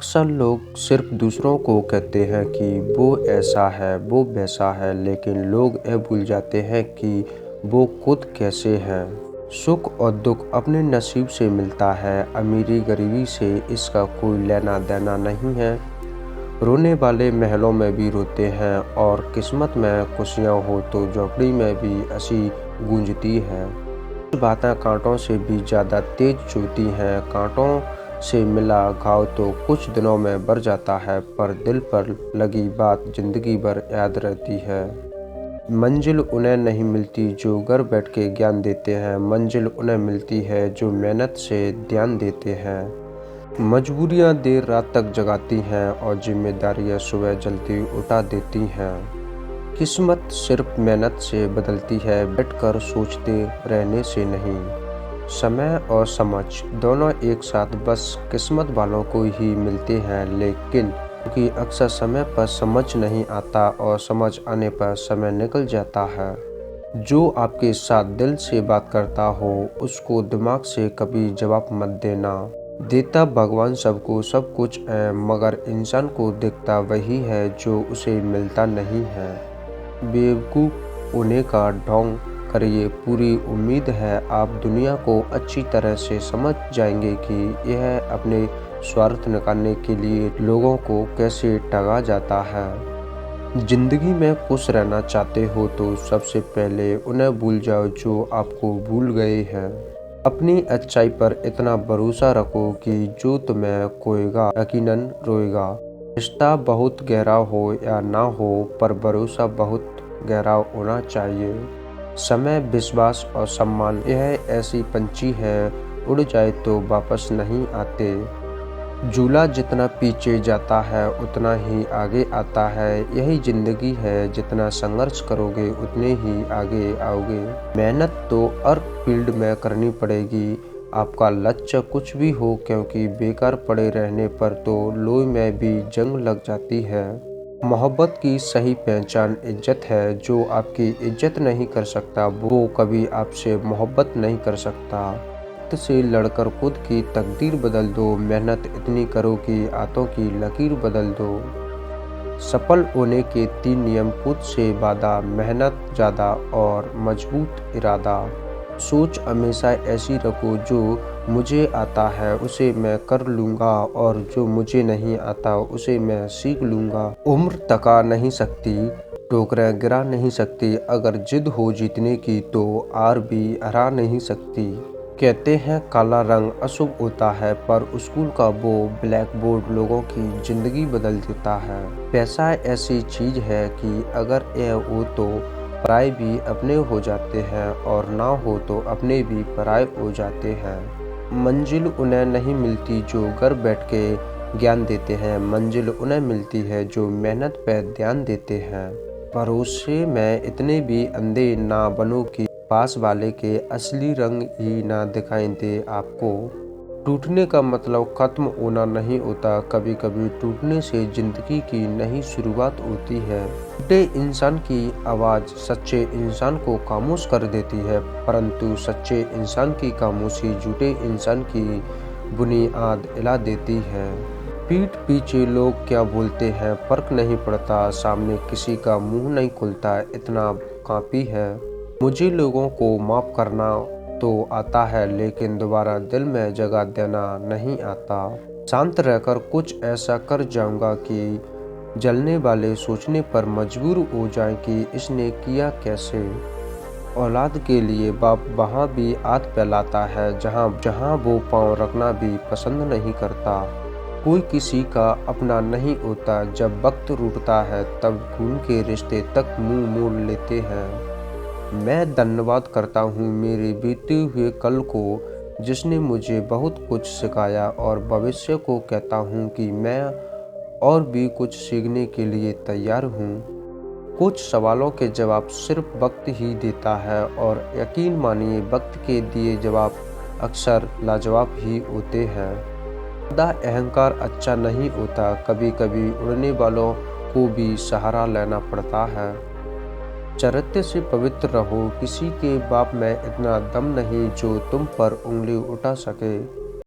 अक्सर लोग सिर्फ दूसरों को कहते हैं कि वो ऐसा है, वो वैसा है, लेकिन लोग ये भूल जाते हैं कि वो खुद कैसे हैं। सुख और दुख अपने नसीब से मिलता है, अमीरी गरीबी से इसका कोई लेना देना नहीं है। रोने वाले महलों में भी रोते हैं और किस्मत में खुशियाँ हो तो झोपड़ी में भी हंसी गूंजती है। कुछ बातें कांटों से भी ज़्यादा तेज चुभती हैं। कांटों से मिला घाव तो कुछ दिनों में भर जाता है, पर दिल पर लगी बात जिंदगी भर याद रहती है। मंजिल उन्हें नहीं मिलती जो घर बैठ के ज्ञान देते हैं, मंजिल उन्हें मिलती है जो मेहनत से ध्यान देते हैं। मजबूरियां देर रात तक जगाती हैं और जिम्मेदारियां सुबह जल्दी उठा देती हैं। किस्मत सिर्फ मेहनत से बदलती है, बैठकर सोचते रहने से नहीं। समय और समझ दोनों एक साथ बस किस्मत वालों को ही मिलते हैं, लेकिन क्योंकि अक्सर समय पर समझ नहीं आता और समझ आने पर समय निकल जाता है। जो आपके साथ दिल से बात करता हो उसको दिमाग से कभी जवाब मत देना। देता भगवान सबको सब कुछ है, मगर इंसान को दिखता वही है जो उसे मिलता नहीं है। बेवकूफ़ होने का ढोंग करिए, पूरी उम्मीद है आप दुनिया को अच्छी तरह से समझ जाएंगे कि यह अपने स्वार्थ निकालने के लिए लोगों को कैसे ठगा जाता है। जिंदगी में खुश रहना चाहते हो तो सबसे पहले उन्हें भूल जाओ जो आपको भूल गए हैं। अपनी अच्छाई पर इतना भरोसा रखो कि जो तुम्हें खोएगा यकीनन रोएगा। रिश्ता बहुत गहरा हो या ना हो, पर भरोसा बहुत गहरा होना चाहिए। समय, विश्वास और सम्मान यह ऐसी पंछी है, उड़ जाए तो वापस नहीं आते। झूला जितना पीछे जाता है उतना ही आगे आता है। यही जिंदगी है, जितना संघर्ष करोगे उतने ही आगे आओगे। मेहनत तो हर फील्ड में करनी पड़ेगी, आपका लक्ष्य कुछ भी हो, क्योंकि बेकार पड़े रहने पर तो लोई में भी जंग लग जाती है। मोहब्बत की सही पहचान इज्जत है। जो आपकी इज्जत नहीं कर सकता वो कभी आपसे मोहब्बत नहीं कर सकता। वक्त से लड़कर खुद की तकदीर बदल दो, मेहनत इतनी करो कि हाथों की लकीर बदल दो। सफल होने के 3 नियम खुद से वादा, मेहनत ज़्यादा और मजबूत इरादा। सोच हमेशा ऐसी रखो, जो मुझे आता है उसे मैं कर लूँगा और जो मुझे नहीं आता उसे मैं सीख लूँगा। उम्र थका नहीं सकती, ठोकरें गिरा नहीं सकती, अगर जिद हो जीतने की तो हार भी हरा नहीं सकती। कहते हैं काला रंग अशुभ होता है, पर स्कूल का वो ब्लैक बोर्ड लोगों की जिंदगी बदल देता है। पैसा ऐसी चीज है कि अगर यह हो तो पराये भी अपने हो जाते हैं और ना हो तो अपने भी पराये हो जाते हैं। मंजिल उन्हें नहीं मिलती जो घर बैठ के ज्ञान देते हैं, मंजिल उन्हें मिलती है जो मेहनत पर ध्यान देते हैं। भरोसे में इतने भी अंधे ना बनो कि पास वाले के असली रंग ही ना दिखाई दे आपको। टूटने का मतलब खत्म होना नहीं होता, कभी कभी टूटने से जिंदगी की नई शुरुआत होती है। झूठे इंसान की आवाज़ सच्चे इंसान को खामोश कर देती है, परंतु सच्चे इंसान की खामोशी झूठे इंसान की बुनियाद हिला देती है। पीठ पीछे लोग क्या बोलते हैं फर्क नहीं पड़ता, सामने किसी का मुंह नहीं खुलता, इतना काफी है। मुझे लोगों को माफ़ करना तो आता है, लेकिन दोबारा दिल में जगह देना नहीं आता। शांत रहकर कुछ ऐसा कर जाऊंगा कि जलने वाले सोचने पर मजबूर हो जाएं कि इसने किया कैसे। औलाद के लिए बाप वहाँ भी हाथ फैलाता है जहाँ वो पाँव रखना भी पसंद नहीं करता। कोई किसी का अपना नहीं होता, जब वक्त रूठता है तब खून के रिश्ते तक मुंह मोड़ लेते हैं। मैं धन्यवाद करता हूँ मेरे बीते हुए कल को, जिसने मुझे बहुत कुछ सिखाया, और भविष्य को कहता हूँ कि मैं और भी कुछ सीखने के लिए तैयार हूँ। कुछ सवालों के जवाब सिर्फ वक्त ही देता है, और यकीन मानिए वक्त के दिए जवाब अक्सर लाजवाब ही होते हैं। ज़्यादा अहंकार अच्छा नहीं होता, कभी कभी उड़ने वालों को भी सहारा लेना पड़ता है। चरित्र से पवित्र रहो, किसी के बाप में इतना दम नहीं जो तुम पर उंगली उठा सके।